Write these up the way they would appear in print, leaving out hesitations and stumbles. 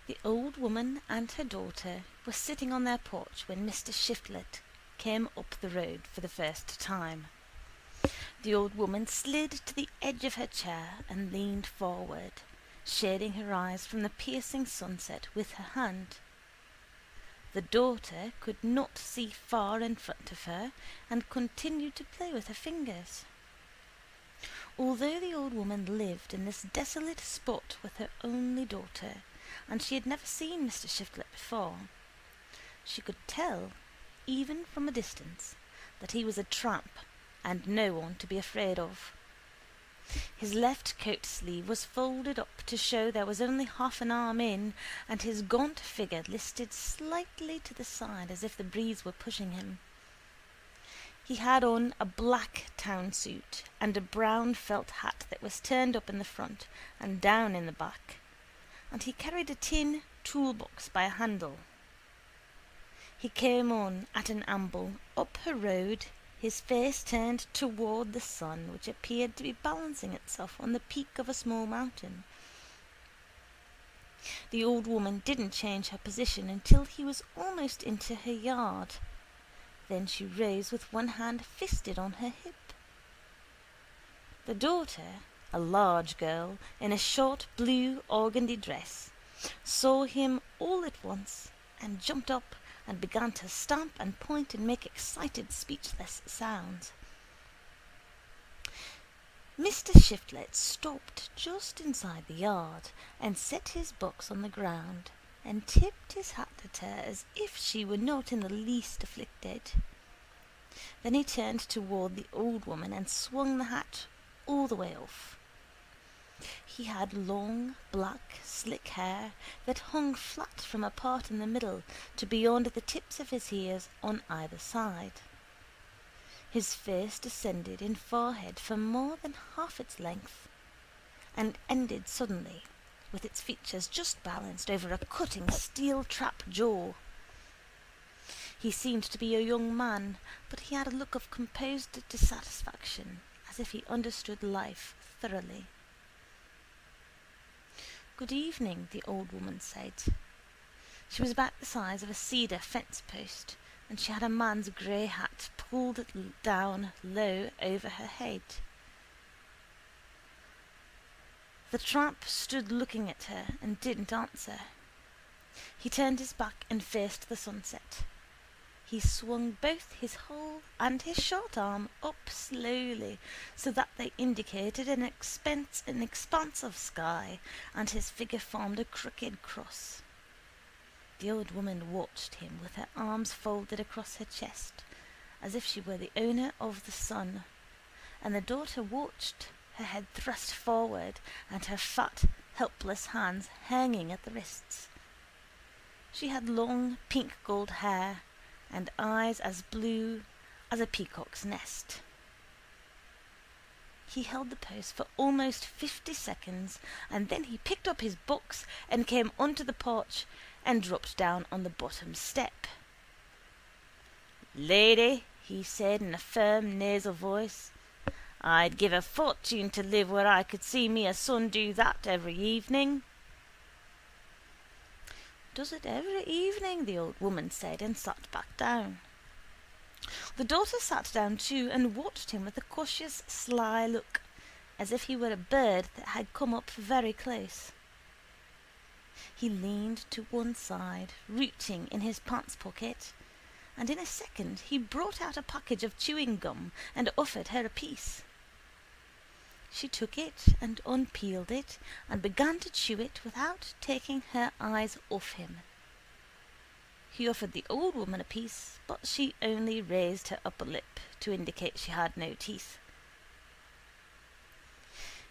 The old woman and her daughter were sitting on their porch when Mr. Shiflet came up the road for the first time. The old woman slid to the edge of her chair and leaned forward, shading her eyes from the piercing sunset with her hand. The daughter could not see far in front of her and continued to play with her fingers. Although the old woman lived in this desolate spot with her only daughter, and she had never seen Mr. Shiflet before, she could tell, even from a distance, that he was a tramp and no one to be afraid of. His left coat sleeve was folded up to show there was only half an arm in, and his gaunt figure listed slightly to the side as if the breeze were pushing him. He had on a black town suit and a brown felt hat that was turned up in the front and down in the back, and he carried a tin toolbox by a handle. He came on at an amble up her road, his face turned toward the sun, which appeared to be balancing itself on the peak of a small mountain. The old woman didn't change her position until he was almost into her yard. Then she rose with one hand fisted on her hip. The daughter, a large girl in a short blue organdy dress, saw him all at once and jumped up and began to stamp and point and make excited speechless sounds. Mr. Shiflet stopped just inside the yard and set his box on the ground and tipped his hat at her as if she were not in the least afflicted. Then he turned toward the old woman and swung the hat all the way off. He had long, black, slick hair that hung flat from a part in the middle to beyond the tips of his ears on either side. His face descended in forehead for more than half its length, and ended suddenly, with its features just balanced over a cutting steel trap jaw. He seemed to be a young man, but he had a look of composed dissatisfaction, as if he understood life thoroughly. "Good evening," the old woman said. She was about the size of a cedar fence post, and she had a man's grey hat pulled down low over her head. The tramp stood looking at her and didn't answer. He turned his back and faced the sunset. He swung both his whole and his short arm up slowly so that they indicated an expanse of sky, and his figure formed a crooked cross. The old woman watched him with her arms folded across her chest, as if she were the owner of the sun, and the daughter watched, her head thrust forward and her fat, helpless hands hanging at the wrists. She had long pink gold hair and eyes as blue as a peacock's nest. He held the pose for almost 50 seconds, and then he picked up his box and came onto the porch and dropped down on the bottom step. "Lady," he said in a firm nasal voice, "I'd give a fortune to live where I could see me a son do that every evening." "Does it every evening?" the old woman said, and sat back down. The daughter sat down too and watched him with a cautious, sly look, as if he were a bird that had come up very close. He leaned to one side, reaching in his pants pocket, and in a second he brought out a package of chewing gum and offered her a piece. She took it and unpeeled it and began to chew it without taking her eyes off him. He offered the old woman a piece, but she only raised her upper lip to indicate she had no teeth.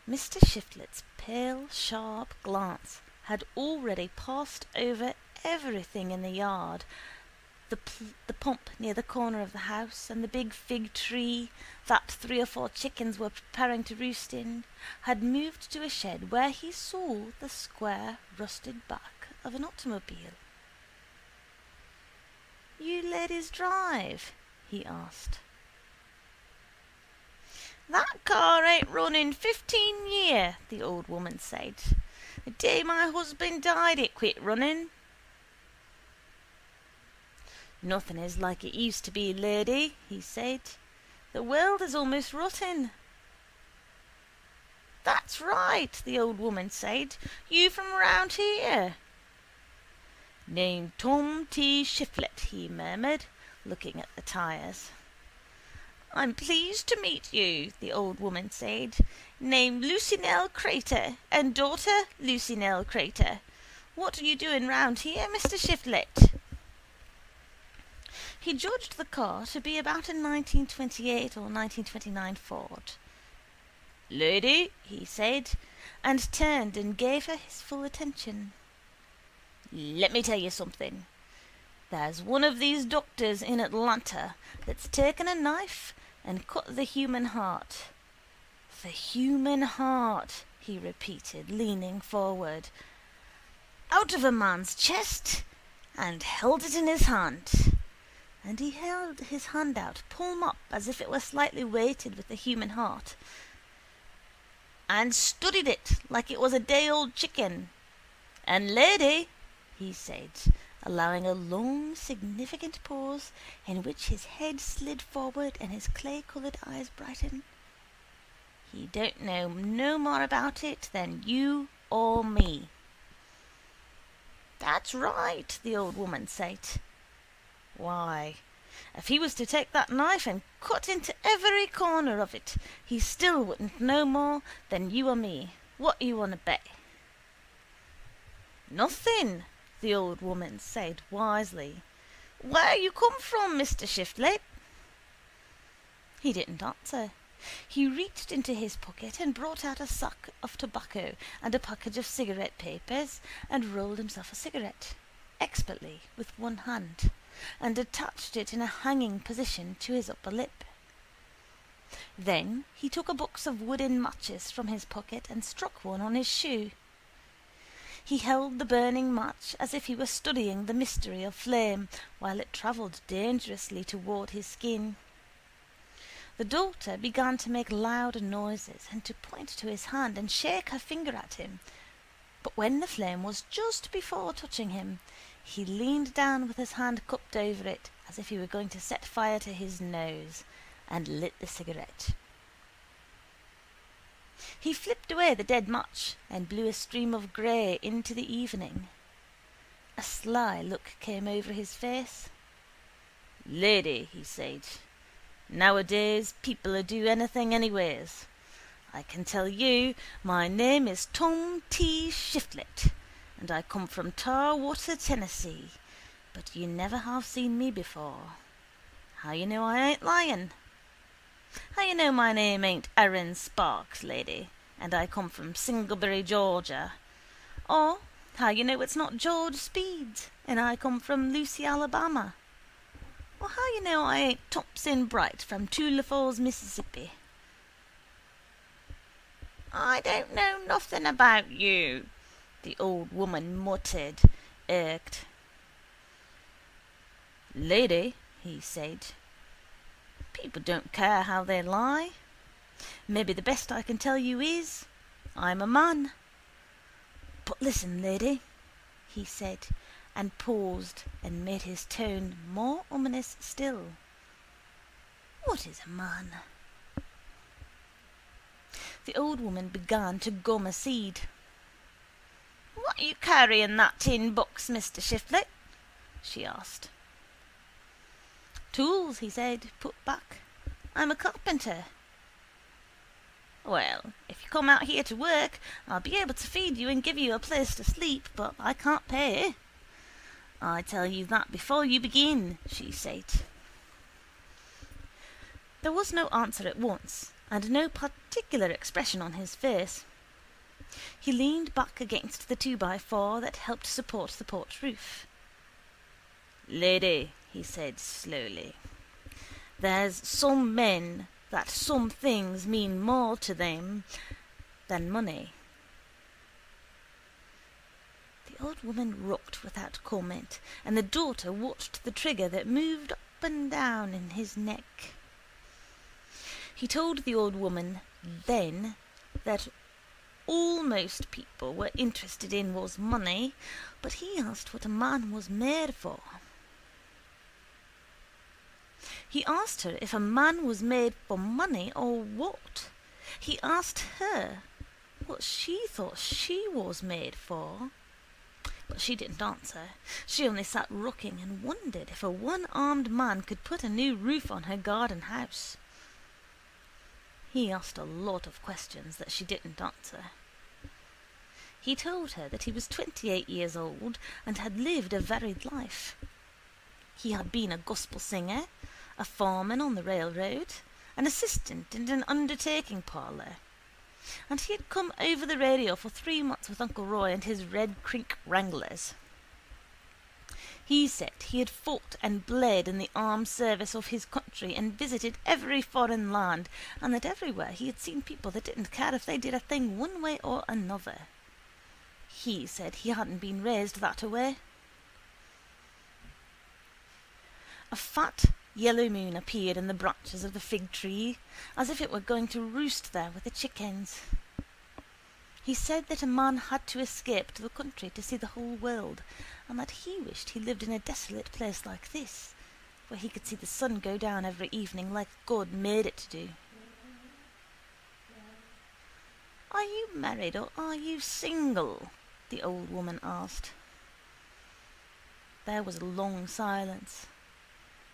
Mr. Shiflet's pale, sharp glance had already passed over everything in the yard, the pump near the corner of the house and the big fig tree that 3 or 4 chickens were preparing to roost in, had moved to a shed where he saw the square rusted back of an automobile. "You ladies drive?" he asked. "That car ain't run in 15 year," the old woman said. The day my husband died it quit running. Nothing is like it used to be, lady, he said. The world is almost rotten. That's right, the old woman said. You from round here? Named Tom T. Shiflet, he murmured, looking at the tyres. I'm pleased to meet you, the old woman said. Name Lucinell Crater and daughter Lucinell Crater. What are you doing round here, Mr. Shiflet? He judged the car to be about a 1928 or 1929 Ford. Lady, he said, and turned and gave her his full attention. Let me tell you something. There's one of these doctors in Atlanta that's taken a knife and cut the human heart. The human heart, he repeated, leaning forward, out of a man's chest, and held it in his hand. And he held his hand out, palm up, as if it were slightly weighted with the human heart, and studied it like it was a day-old chicken. And lady, he said, allowing a long, significant pause in which his head slid forward and his clay-coloured eyes brightened, he don't know no more about it than you or me. That's right, the old woman said. Why, if he was to take that knife and cut into every corner of it, he still wouldn't know more than you or me. What you want to bet? Nothing, the old woman said wisely. Where you come from, Mr. Shiflet? He didn't answer. He reached into his pocket and brought out a sack of tobacco and a package of cigarette papers and rolled himself a cigarette, expertly with one hand, and attached it in a hanging position to his upper lip. Then he took a box of wooden matches from his pocket and struck one on his shoe. He held the burning match as if he were studying the mystery of flame while it travelled dangerously toward his skin. The daughter began to make loud noises and to point to his hand and shake her finger at him, but when the flame was just before touching him, he leaned down with his hand cupped over it as if he were going to set fire to his nose, and lit the cigarette. He flipped away the dead match and blew a stream of grey into the evening. A sly look came over his face. Lady, he said, nowadays people do anything anyways. I can tell you my name is Tom T. Shiflet, and I come from Tarwater, Tennessee, but you never have seen me before. How you know I ain't lying? How you know my name ain't Aaron Sparks, lady, and I come from Singlebury, Georgia? Or how you know it's not George Speed, and I come from Lucy, Alabama? Or how you know I ain't Thompson Bright from Tula Falls, Mississippi? I don't know nothing about you, the old woman muttered, irked. Lady, he said, people don't care how they lie. Maybe the best I can tell you is, I'm a man. But listen, lady, he said, and paused and made his tone more ominous still. What is a man? The old woman began to gum a seed. What are you carrying that tin box, Mr. Shiflet? She asked. Tools, he said, put back. I'm a carpenter. Well, if you come out here to work, I'll be able to feed you and give you a place to sleep, but I can't pay. I tell you that before you begin, she said. There was no answer at once, and no particular expression on his face. He leaned back against the 2x4 that helped support the porch roof. Lady, he said slowly, there's some men that some things mean more to them than money. The old woman rocked without comment, and the daughter watched the trigger that moved up and down in his neck. He told the old woman then that all most people were interested in was money, but he asked what a man was made for. He asked her if a man was made for money or what. He asked her what she thought she was made for. But she didn't answer. She only sat rocking and wondered if a one-armed man could put a new roof on her garden house. He asked a lot of questions that she didn't answer. He told her that he was 28 years old and had lived a varied life. He had been a gospel singer, a foreman on the railroad, an assistant in an undertaking parlour, and he had come over the radio for 3 months with Uncle Roy and his Red Creek Wranglers. He said he had fought and bled in the armed service of his country and visited every foreign land, and that everywhere he had seen people that didn't care if they did a thing one way or another. He said he hadn't been raised that way. A fat yellow moon appeared in the branches of the fig tree, as if it were going to roost there with the chickens. He said that a man had to escape to the country to see the whole world, and that he wished he lived in a desolate place like this, where he could see the sun go down every evening like God made it to do. "Are you married or are you single?" the old woman asked. There was a long silence.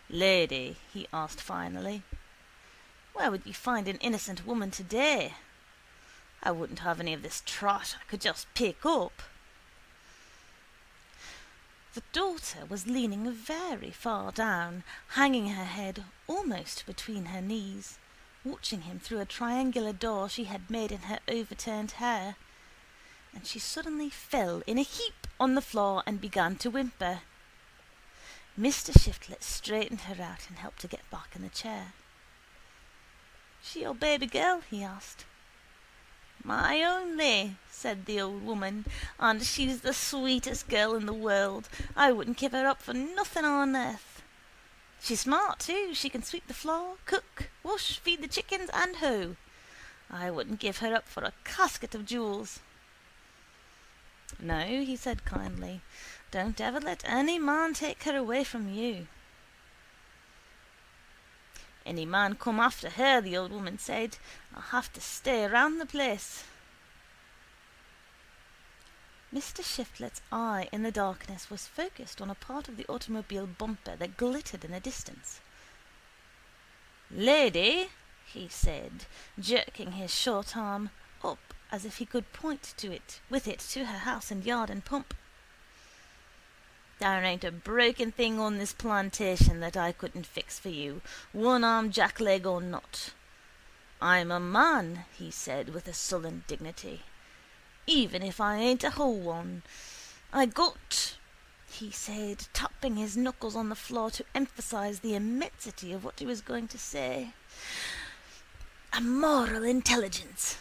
"Lady," he asked finally, "where would you find an innocent woman today? I wouldn't have any of this trash I could just pick up." The daughter was leaning very far down, hanging her head almost between her knees, watching him through a triangular door she had made in her overturned hair, and she suddenly fell in a heap on the floor and began to whimper. Mr. Shiftlett straightened her out and helped her get back in the chair. "She your baby girl?" he asked. "My only," said the old woman, "and she's the sweetest girl in the world. I wouldn't give her up for nothing on earth. She's smart too. She can sweep the floor, cook, wash, feed the chickens, and hoe. I wouldn't give her up for a casket of jewels." "No," he said kindly. "Don't ever let any man take her away from you." "Any man come after her," the old woman said, "I'll have to stay around the place." Mr. Shiftlet's eye in the darkness was focused on a part of the automobile bumper that glittered in the distance. "Lady," he said, jerking his short arm up as if he could point with it to her house and yard and pump. "There ain't a broken thing on this plantation that I couldn't fix for you, one-armed jackleg or not. I'm a man," he said with a sullen dignity, "even if I ain't a whole one. I got," he said, tapping his knuckles on the floor to emphasize the immensity of what he was going to say, "a moral intelligence."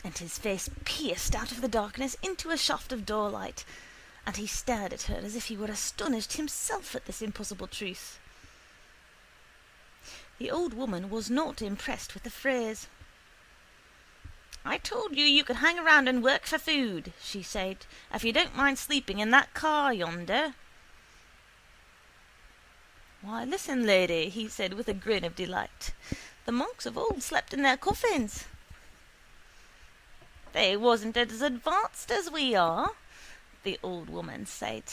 And his face pierced out of the darkness into a shaft of doorlight, and he stared at her as if he were astonished himself at this impossible truth. The old woman was not impressed with the phrase. "I told you could hang around and work for food," she said, "if you don't mind sleeping in that car yonder." "Why, listen, lady," he said with a grin of delight. "The monks of old slept in their coffins." "They wasn't as advanced as we are," the old woman said.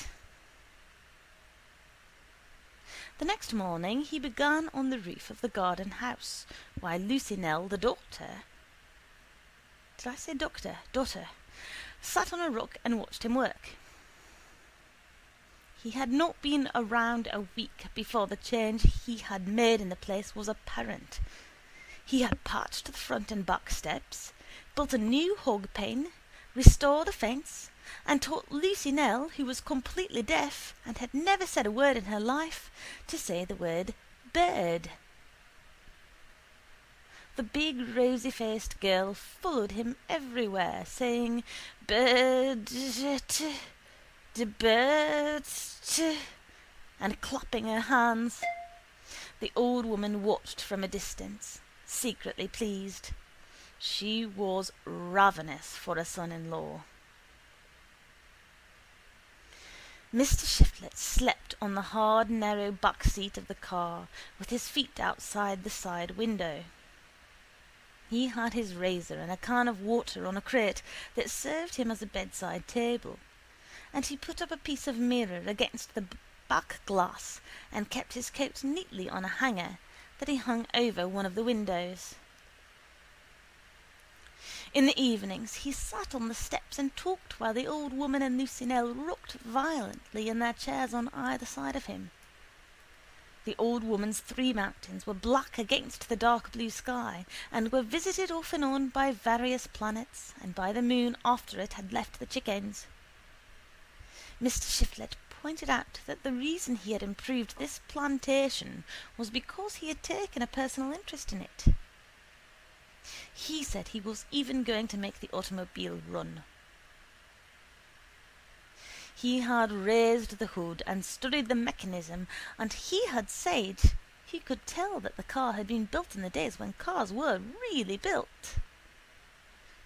The next morning he began on the roof of the garden house, while Lucy Nell, the daughter, sat on a rock and watched him work. He had not been around a week before the change he had made in the place was apparent. He had patched the front and back steps, built a new hog pen, restored a fence, and taught Lucy Nell, who was completely deaf and had never said a word in her life, to say the word bird. The big rosy-faced girl followed him everywhere, saying bird, bird, and clapping her hands. The old woman watched from a distance, secretly pleased. She was ravenous for a son-in-law. Mr. Shiflet slept on the hard, narrow back seat of the car, with his feet outside the side window. He had his razor and a can of water on a crate that served him as a bedside table, and he put up a piece of mirror against the back glass and kept his coat neatly on a hanger that he hung over one of the windows. In the evenings he sat on the steps and talked while the old woman and Lucien rocked violently in their chairs on either side of him. The old woman's 3 mountains were black against the dark blue sky and were visited off and on by various planets and by the moon after it had left the chickens. Mr. Shiflet pointed out that the reason he had improved this plantation was because he had taken a personal interest in it. He said he was even going to make the automobile run. He had raised the hood and studied the mechanism, and he had said he could tell that the car had been built in the days when cars were really built.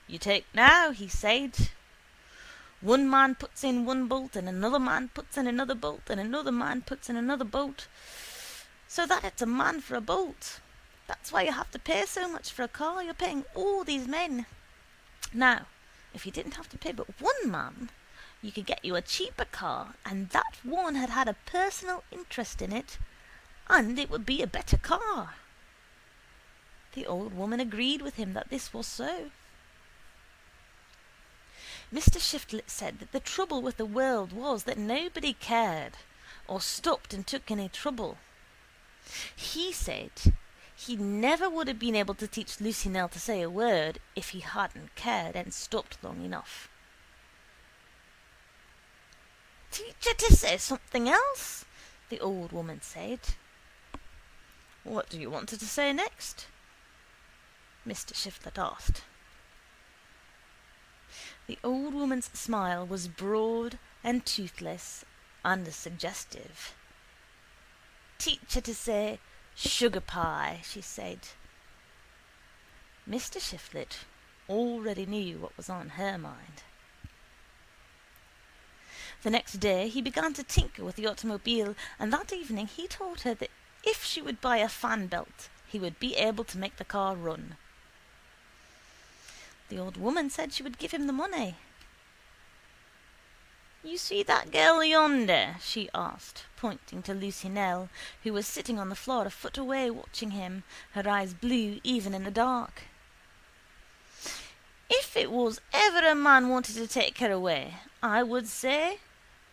"You take now," he said. "One man puts in one bolt and another man puts in another bolt and another man puts in another bolt, so that it's a man for a bolt. That's why you have to pay so much for a car. You're paying all these men. Now, if you didn't have to pay but one man, you could get you a cheaper car, and that one had had a personal interest in it, and it would be a better car." The old woman agreed with him that this was so. Mr. Shiflet said that the trouble with the world was that nobody cared or stopped and took any trouble. He said he never would have been able to teach Lucien to say a word if he hadn't cared and stopped long enough. "Teach her to say something else," the old woman said. "What do you want her to say next?" Mr. Shiflet asked. The old woman's smile was broad and toothless and suggestive. "Teach her to say sugar pie," she said. Mr. Shiflet already knew what was on her mind. The next day he began to tinker with the automobile, and that evening he told her that if she would buy a fan belt, he would be able to make the car run. The old woman said she would give him the money. "You see that girl yonder?" she asked, pointing to Lucien, who was sitting on the floor a foot away watching him, her eyes blue even in the dark. "If it was ever a man wanted to take her away, I would say,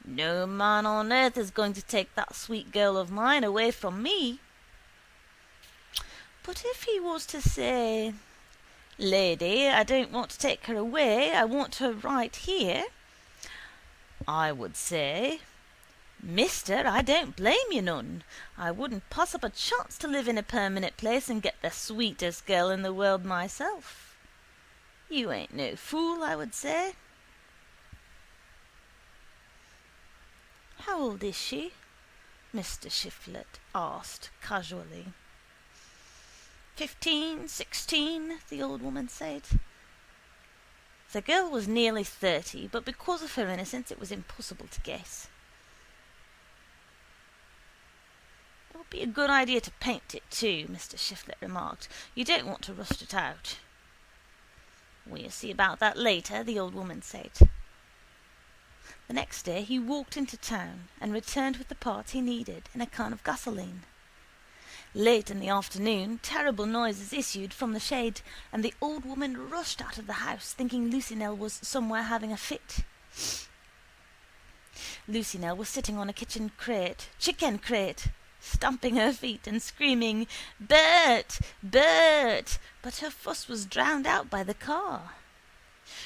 no man on earth is going to take that sweet girl of mine away from me. But if he was to say, 'Lady, I don't want to take her away, I want her right here,' I would say, 'Mister, I don't blame you none. I wouldn't pass up a chance to live in a permanent place and get the sweetest girl in the world myself. You ain't no fool,' I would say." "How old is she?" Mr. Shiflet asked casually. 15, 16, the old woman said. The girl was nearly 30, but because of her innocence it was impossible to guess. "It would be a good idea to paint it too," Mr. Shiflet remarked. "You don't want to rust it out." "We'll see about that later," the old woman said. The next day he walked into town and returned with the parts he needed and a can of gasoline. Late in the afternoon, terrible noises issued from the shed, and the old woman rushed out of the house, thinking Lucien was somewhere having a fit. Lucien was sitting on a chicken crate, stamping her feet and screaming, "Bert! Bert!" but her fuss was drowned out by the car.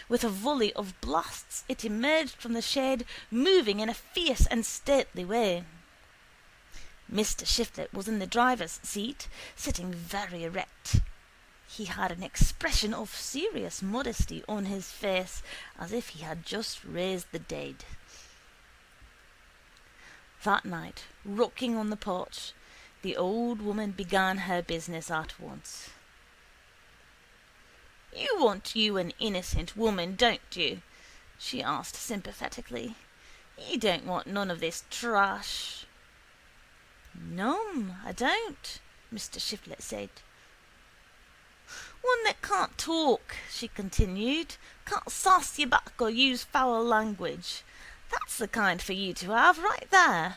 With a volley of blasts it emerged from the shed, moving in a fierce and stately way. Mr. Shiflet was in the driver's seat, sitting very erect. He had an expression of serious modesty on his face, as if he had just raised the dead. That night, rocking on the porch, the old woman began her business at once. You want you an innocent woman, don't you? She asked sympathetically. You don't want none of this trash. No, I don't, Mr. Shiflet said. One that can't talk, she continued, can't sass you back or use foul language. That's the kind for you to have right there.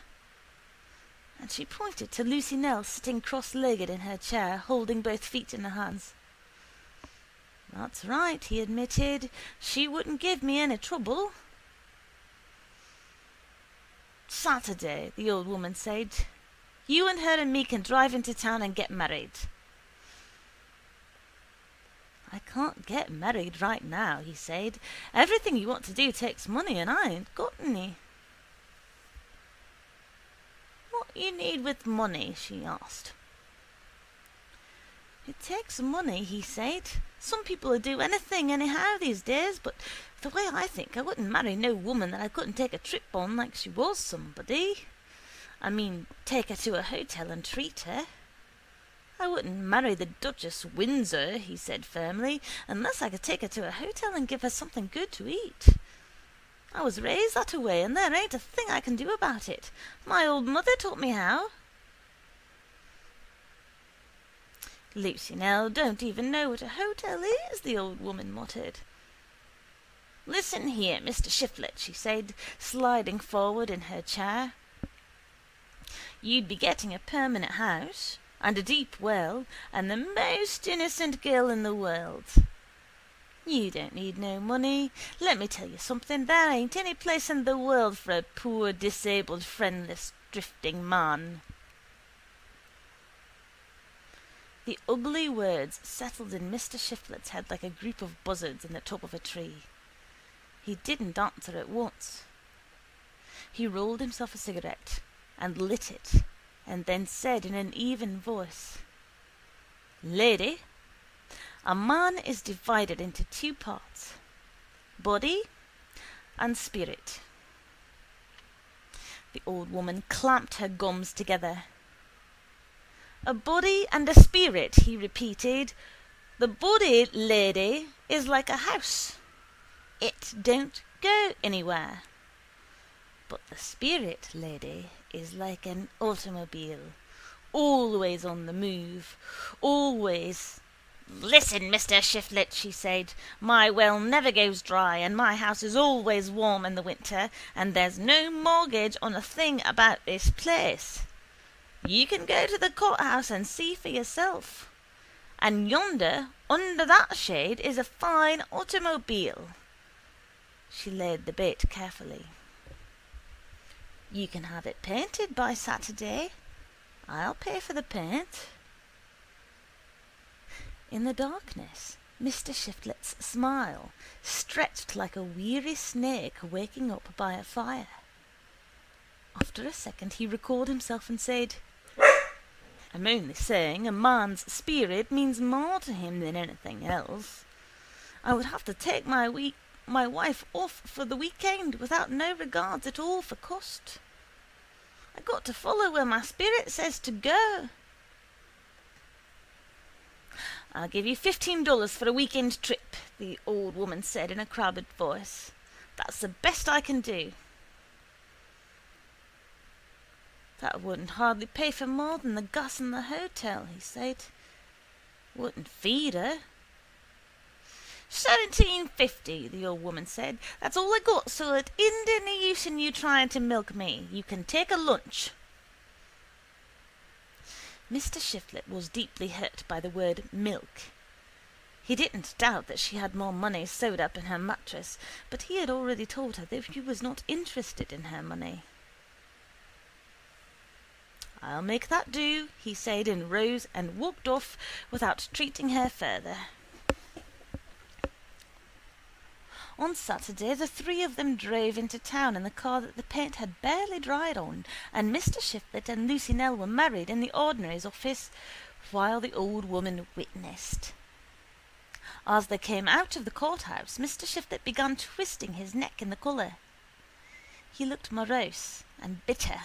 And she pointed to Lucy Nell sitting cross-legged in her chair, holding both feet in her hands. That's right, he admitted. She wouldn't give me any trouble. Saturday, the old woman said. You and her and me can drive into town and get married. I can't get married right now, he said. Everything you want to do takes money and I ain't got any. What you need with money? She asked. It takes money, he said. Some people will do anything anyhow these days, but the way I think, I wouldn't marry no woman that I couldn't take a trip on like she was somebody. I mean, take her to a hotel and treat her. I wouldn't marry the Duchess Windsor, he said firmly, unless I could take her to a hotel and give her something good to eat. I was raised that way, and there ain't a thing I can do about it. My old mother taught me how. Lucy Nell don't even know what a hotel is, the old woman muttered. Listen here, Mr. Shiflet, she said, sliding forward in her chair. You'd be getting a permanent house, and a deep well, and the most innocent girl in the world. You don't need no money. Let me tell you something, there ain't any place in the world for a poor, disabled, friendless, drifting man. The ugly words settled in Mr. Shiflet's head like a group of buzzards in the top of a tree. He didn't answer at once. He rolled himself a cigarette and lit it, and then said in an even voice, Lady, a man is divided into two parts, body and spirit. The old woman clamped her gums together. A body and a spirit, he repeated. The body, lady, is like a house. It don't go anywhere. But the spirit, lady, is like an automobile, always on the move, always. Listen, Mr. Shiflet, she said, my well never goes dry, and my house is always warm in the winter, and there's no mortgage on a thing about this place. You can go to the courthouse and see for yourself. And yonder, under that shade, is a fine automobile. She laid the bait carefully. You can have it painted by Saturday. I'll pay for the paint. In the darkness, Mr. Shiflet's smile stretched like a weary snake waking up by a fire. After a second he recalled himself and said, I'm only saying a man's spirit means more to him than anything else. I would have to take my wife off for the weekend without no regards at all for cost. I got to follow where my spirit says to go. I'll give you $15 for a weekend trip, the old woman said in a crowded voice. That's the best I can do. That wouldn't hardly pay for more than the gas in the hotel, he said. Wouldn't feed her. $17.50, the old woman said. That's all I got, so it isn't any use in you trying to milk me. You can take a lunch. Mr. Shiflet was deeply hurt by the word milk. He didn't doubt that she had more money sewed up in her mattress, but he had already told her that he was not interested in her money. I'll make that do, he said, and rose and walked off without treating her further. On Saturday the three of them drove into town in the car that the paint had barely dried on, and Mr. Shiflet and Lucy Nell were married in the ordinary's office while the old woman witnessed. As they came out of the courthouse, Mr. Shiflet began twisting his neck in the collar. He looked morose and bitter,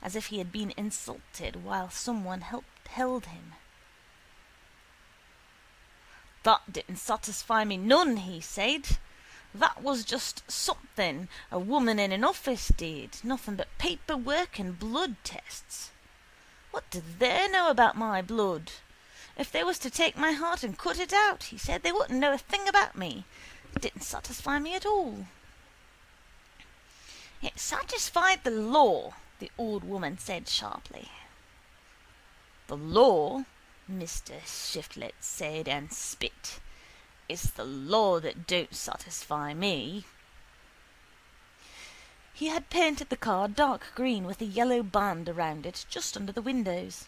as if he had been insulted while someone held him. That didn't satisfy me none, he said. That was just something a woman in an office did, nothing but paperwork and blood tests. What did they know about my blood? If they was to take my heart and cut it out, he said, they wouldn't know a thing about me. It didn't satisfy me at all. It satisfied the law, the old woman said sharply. The law, Mr. Shiflet said and spit. It's the law that don't satisfy me. He had painted the car dark green with a yellow band around it just under the windows.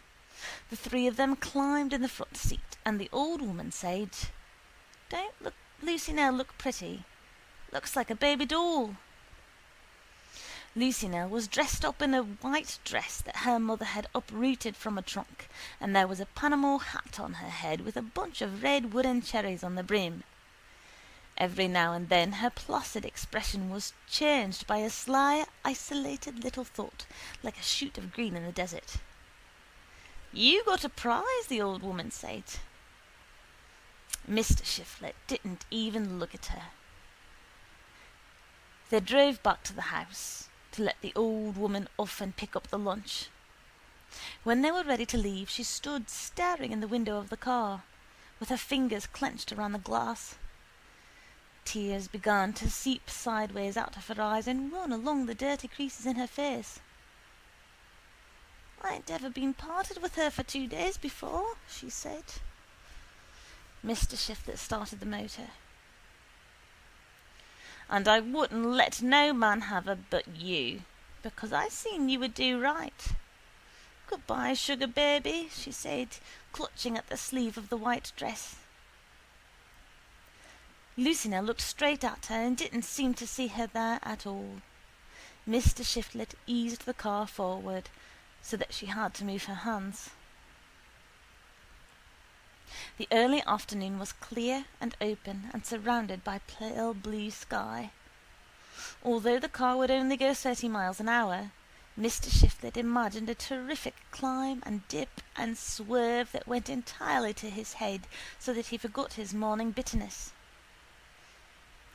The three of them climbed in the front seat, and the old woman said, Don't Lucy now look pretty. Looks like a baby doll. Lucy Nell was dressed up in a white dress that her mother had uprooted from a trunk, and there was a Panama hat on her head with a bunch of red wooden cherries on the brim. Every now and then her placid expression was changed by a sly, isolated little thought, like a shoot of green in the desert. You got a prize, the old woman said. Mr. Shiflet didn't even look at her. They drove back to the house to let the old woman off and pick up the lunch. When they were ready to leave, she stood staring in the window of the car, with her fingers clenched around the glass. Tears began to seep sideways out of her eyes and run along the dirty creases in her face. I'd never been parted with her for 2 days before, she said. Mr. Shiflet started the motor. And I wouldn't let no man have her but you, because I seen you would do right. Goodbye, sugar baby, she said, clutching at the sleeve of the white dress. Lucina looked straight at her and didn't seem to see her there at all. Mr. Shiflet eased the car forward so that she had to move her hands. The early afternoon was clear and open and surrounded by pale blue sky. Although the car would only go 30 miles an hour, Mr. Shiflet imagined a terrific climb and dip and swerve that went entirely to his head so that he forgot his morning bitterness.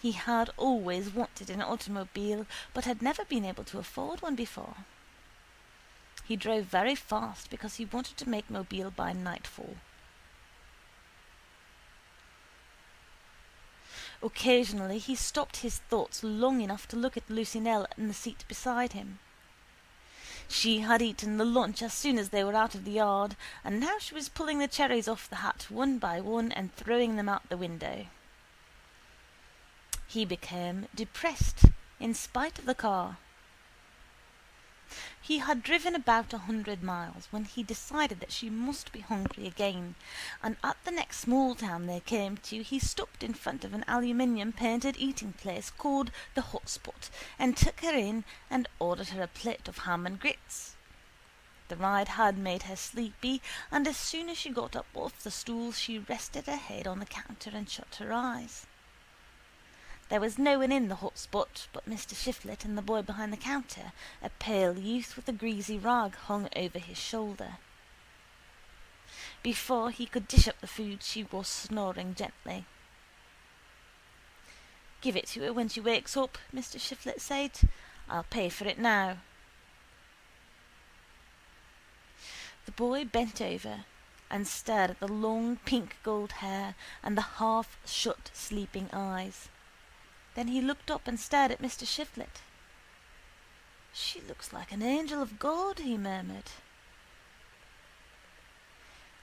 He had always wanted an automobile, but had never been able to afford one before. He drove very fast because he wanted to make Mobile by nightfall. Occasionally he stopped his thoughts long enough to look at Lucy Nell in the seat beside him. She had eaten the lunch as soon as they were out of the yard, and now she was pulling the cherries off the hat one by one and throwing them out the window. He became depressed in spite of the car. He had driven about 100 miles when he decided that she must be hungry again, and at the next small town they came to he stopped in front of an aluminium-painted eating place called the Hot Spot and took her in and ordered her a plate of ham and grits. The ride had made her sleepy, and as soon as she got up off the stool she rested her head on the counter and shut her eyes. There was no one in the hot spot but Mr. Shiflet and the boy behind the counter, a pale youth with a greasy rag hung over his shoulder. Before he could dish up the food she was snoring gently. Give it to her when she wakes up, Mr. Shiflet said. I'll pay for it now. The boy bent over and stared at the long pink gold hair and the half-shut sleeping eyes. Then he looked up and stared at Mr. Shiflet. She looks like an angel of God, he murmured.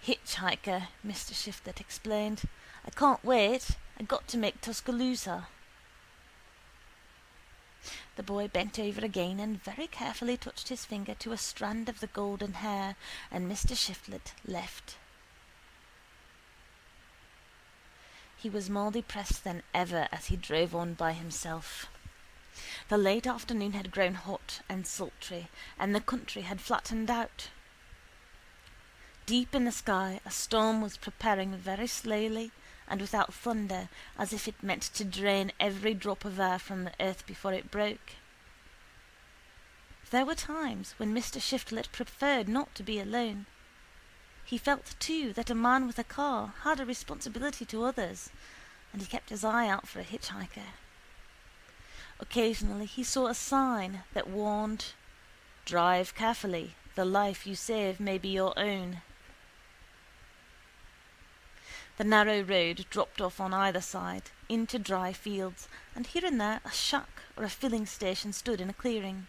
Hitchhiker, Mr. Shiflet explained. I can't wait. I got to make Tuscaloosa. The boy bent over again and very carefully touched his finger to a strand of the golden hair, and Mr. Shiflet left. He was more depressed than ever as he drove on by himself. The late afternoon had grown hot and sultry, and the country had flattened out. Deep in the sky a storm was preparing very slowly and without thunder, as if it meant to drain every drop of air from the earth before it broke. There were times when Mr. Shiflet preferred not to be alone. He felt, too, that a man with a car had a responsibility to others, and he kept his eye out for a hitchhiker. Occasionally he saw a sign that warned, "Drive carefully, the life you save may be your own." The narrow road dropped off on either side, into dry fields, and here and there a shack or a filling station stood in a clearing.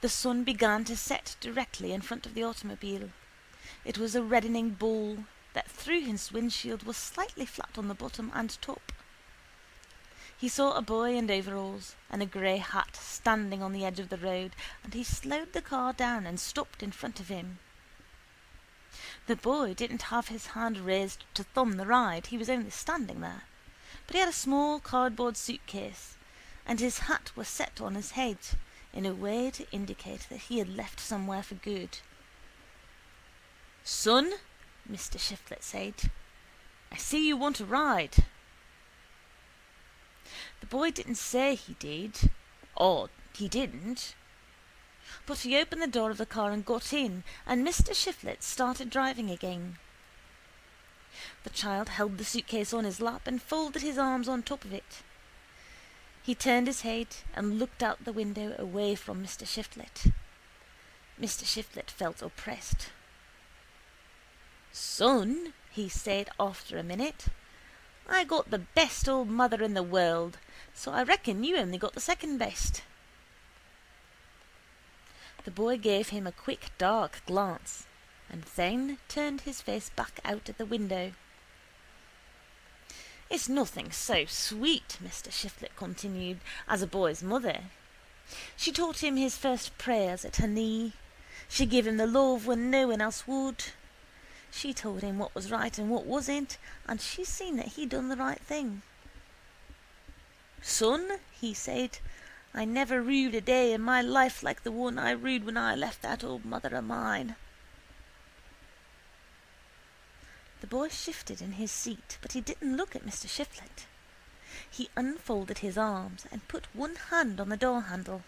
The sun began to set directly in front of the automobile. It was a reddening ball that through his windshield was slightly flat on the bottom and top. He saw a boy in overalls and a grey hat standing on the edge of the road, and he slowed the car down and stopped in front of him. The boy didn't have his hand raised to thumb the ride, he was only standing there, but he had a small cardboard suitcase, and his hat was set on his head in a way to indicate that he had left somewhere for good. "Son," Mr. Shiflet said, "I see you want a ride." The boy didn't say he did, or he didn't, but he opened the door of the car and got in, and Mr. Shiflet started driving again. The child held the suitcase on his lap and folded his arms on top of it. He turned his head and looked out the window away from Mr. Shiflet. Mr. Shiflet felt oppressed. "Son," he said after a minute, "I got the best old mother in the world, so I reckon you only got the second best." The boy gave him a quick dark glance and then turned his face back out at the window. "It's nothing so sweet," Mr. Shiflet continued, "as a boy's mother. She taught him his first prayers at her knee. She gave him the love when no one else would. She told him what was right and what wasn't, and she seen that he done the right thing. Son," he said, "I never rued a day in my life like the one I rued when I left that old mother of mine." The boy shifted in his seat, but he didn't look at Mr. Shiflet. He unfolded his arms and put one hand on the door handle.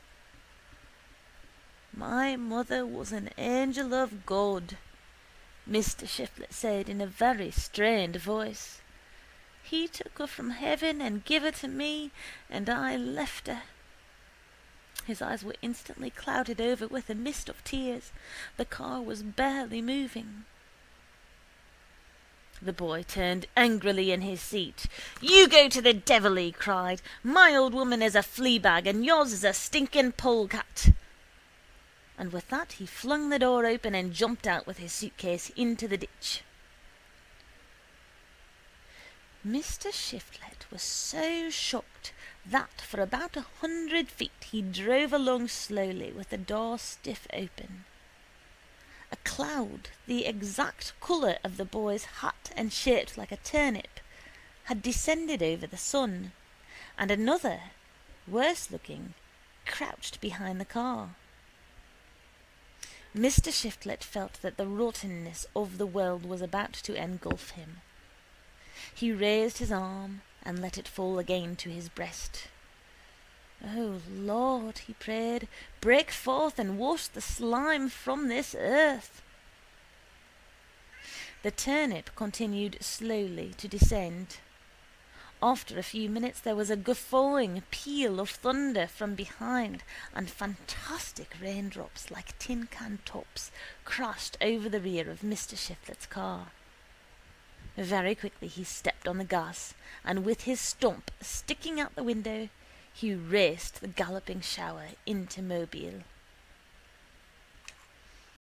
"My mother was an angel of God," Mr. Shiflet said in a very strained voice. "He took her from heaven and give her to me, and I left her." His eyes were instantly clouded over with a mist of tears. The car was barely moving. The boy turned angrily in his seat. "You go to the devil," he cried. "My old woman is a flea bag and yours is a stinking polecat." And with that he flung the door open and jumped out with his suitcase into the ditch. Mr. Shiflet was so shocked that for about 100 feet he drove along slowly with the door stiff open. A cloud, the exact colour of the boy's hat and shaped like a turnip, had descended over the sun, and another, worse looking, crouched behind the car. Mr. Shiflet felt that the rottenness of the world was about to engulf him. He raised his arm and let it fall again to his breast. "Oh, Lord," he prayed, "break forth and wash the slime from this earth." The turnip continued slowly to descend. After a few minutes there was a guffawing peal of thunder from behind, and fantastic raindrops like tin can tops crashed over the rear of Mr. Shiflet's car. Very quickly he stepped on the gas, and with his stump sticking out the window, he raced the galloping shower into Mobile.